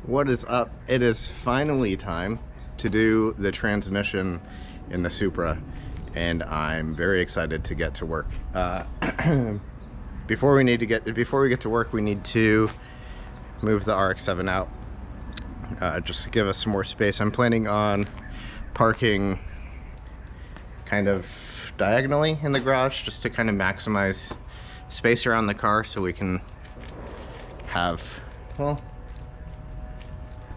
What is up? It is finally time to do the transmission in the Supra, and I'm very excited to get to work. Before we get to work, we need to move the RX-7 out, just to give us some more space. I'm planning on parking kind of diagonally in the garage, just to kind of maximize space around the car, so we can have, well,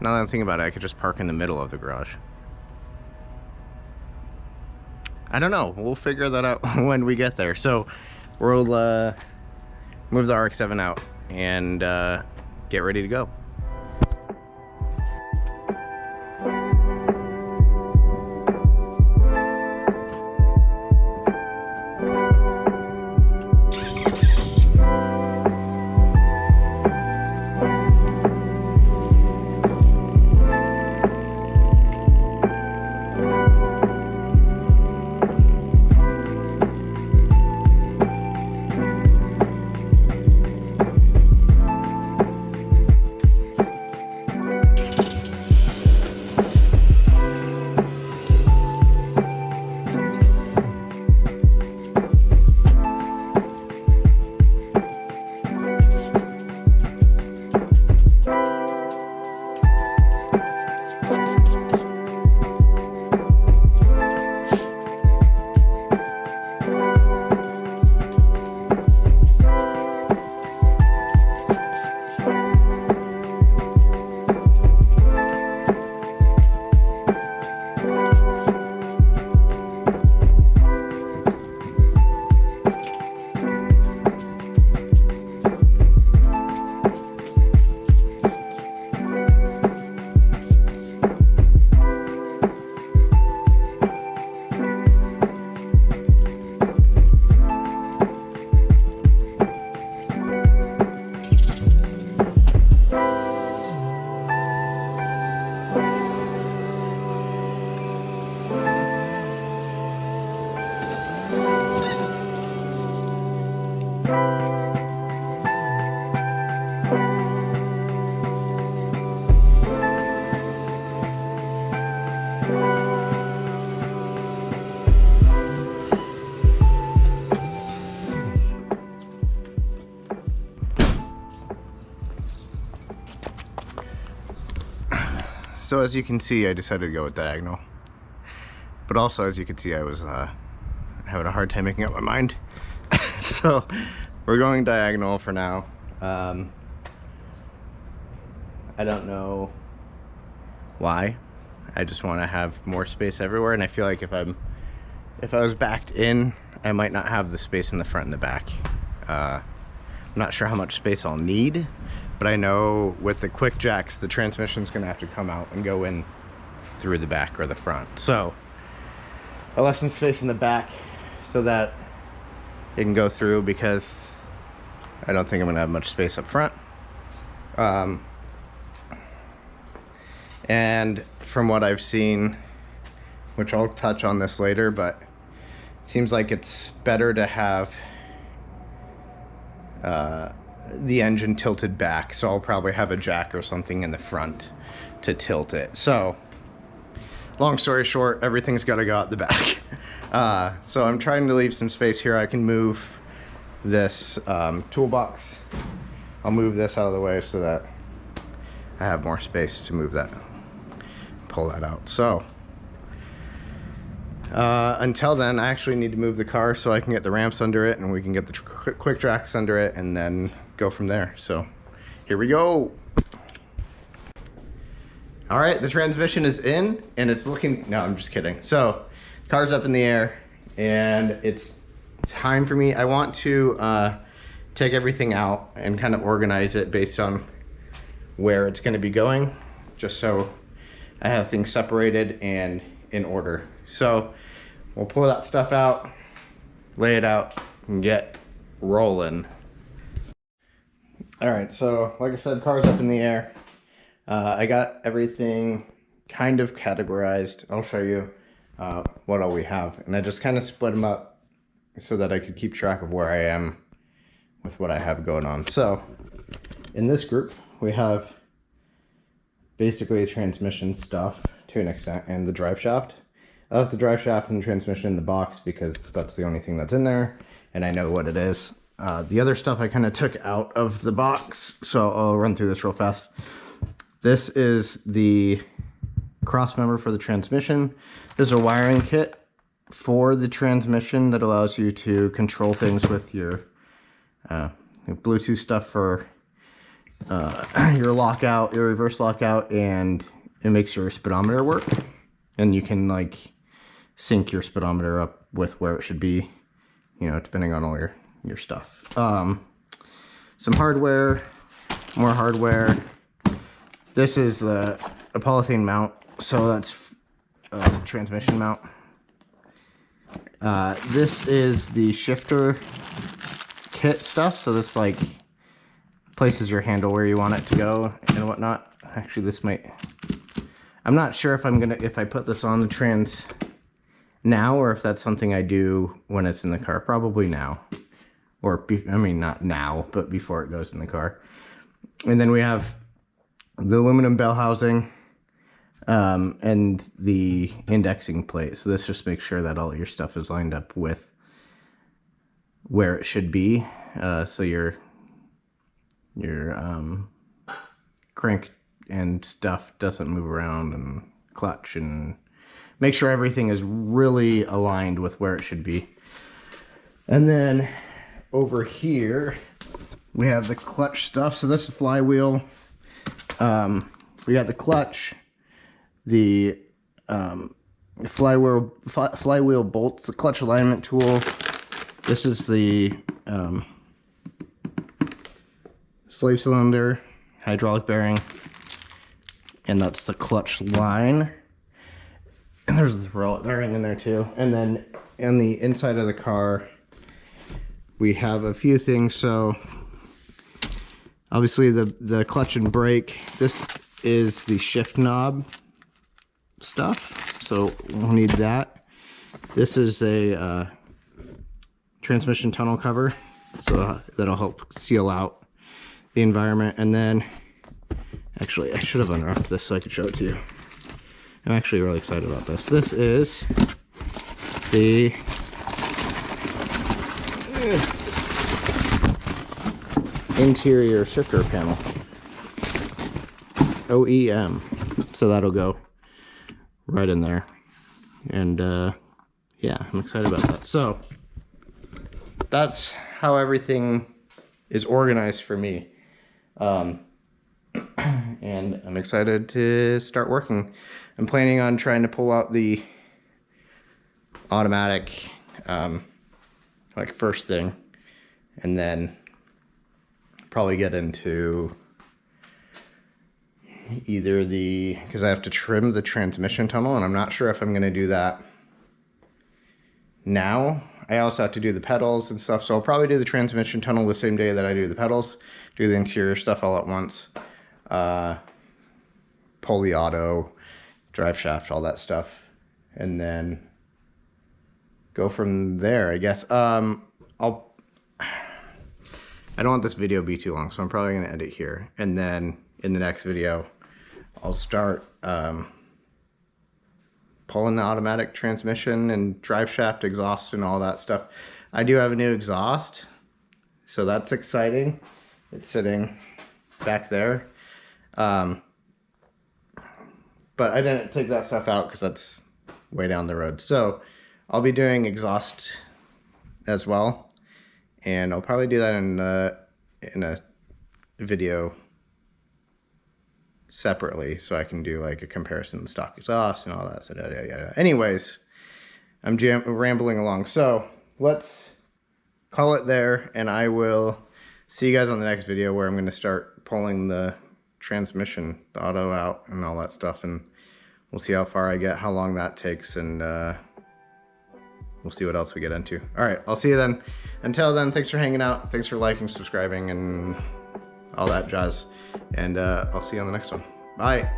now that I'm thinking about it, I could just park in the middle of the garage. I don't know. We'll figure that out when we get there. So we'll move the RX-7 out and get ready to go. So as you can see, I decided to go with diagonal, but also as you can see, I was having a hard time making up my mind. So we're going diagonal for now. I don't know why. I just want to have more space everywhere, and I feel like if I was backed in, I might not have the space in the front and the back. I'm not sure how much space I'll need, but I know with the quick jacks, the transmission's gonna have to come out and go in through the back or the front. So I left some space in the back so that it can go through, because I don't think I'm gonna have much space up front. And from what I've seen, which I'll touch on this later, but it seems like it's better to have the engine tilted back, so I'll probably have a jack or something in the front to tilt it. So long story short, everything's got to go out the back. So I'm trying to leave some space here. I can move this toolbox. I'll move this out of the way so that I have more space to move that, pull that out. So until then, I actually need to move the car so I can get the ramps under it, and we can get the quick tracks under it, and then go from there. So here we go. All right, the transmission is in, and it's looking, no, I'm just kidding. So car's up in the air, and it's time for me. I want to take everything out and kind of organize it based on where it's going to be going, just so I have things separated and in order. So we'll pull that stuff out, lay it out, and get rolling. All right, so like I said, car's up in the air. I got everything kind of categorized. I'll show you what all we have. And I just kind of split them up so that I could keep track of where I am with what I have going on. So in this group, we have basically transmission stuff to an extent, and the drive shaft. I left the drive shaft and the transmission in the box because that's the only thing that's in there, and I know what it is. The other stuff I kind of took out of the box, so I'll run through this real fast. This is the cross member for the transmission. There's a wiring kit for the transmission that allows you to control things with your Bluetooth stuff for your lockout, your reverse lockout, and it makes your speedometer work. And you can like sync your speedometer up with where it should be, you know, depending on all your stuff. Some hardware, more hardware. This is a polythene mount, so that's transmission mount. This is the shifter kit stuff, so this like places your handle where you want it to go and whatnot. Actually, this might, I'm not sure if if I put this on the trans now or if that's something I do when it's in the car. Probably now, or I mean not now, but before it goes in the car. And then we have the aluminum bell housing and the indexing plate. So this just makes sure that all your stuff is lined up with where it should be. So your crank and stuff doesn't move around, and clutch, and make sure everything is really aligned with where it should be. And then over here we have the clutch stuff. So this is flywheel. We got the clutch, the flywheel bolts, the clutch alignment tool. This is the slave cylinder, hydraulic bearing, and that's the clutch line. And there's the roll bearing in there too. And then on the inside of the car, we have a few things. So obviously the clutch and brake. This is the shift knob stuff, so we'll need that. This is a transmission tunnel cover, so that'll help seal out the environment. And then, actually, I should have unwrapped this so I could show it to you. I'm actually really excited about this. This is the interior shifter panel, OEM. So that'll go right in there. And yeah, I'm excited about that. So that's how everything is organized for me. And I'm excited to start working. I'm planning on trying to pull out the automatic like first thing, and then probably get into either because I have to trim the transmission tunnel, and I'm not sure if I'm going to do that now. I also have to do the pedals and stuff, so I'll probably do the transmission tunnel the same day that I do the pedals, do the interior stuff all at once, pull the auto, drive shaft, all that stuff, and then go from there, I guess. I don't want this video to be too long, so I'm probably going to end it here. And then in the next video, I'll start pulling the automatic transmission and drive shaft, exhaust, and all that stuff. I do have a new exhaust, so that's exciting. It's sitting back there. But I didn't take that stuff out because that's way down the road. So I'll be doing exhaust as well, and I'll probably do that in a video separately, so I can do like a comparison of the stock exhaust and all that. So anyways, I'm rambling along, so let's call it there, and I will see you guys on the next video where I'm going to start pulling the transmission, the auto out, and all that stuff, and we'll see how far I get, how long that takes, and we'll see what else we get into. All right, I'll see you then. Until then, thanks for hanging out. Thanks for liking, subscribing, and all that jazz. And I'll see you on the next one. Bye.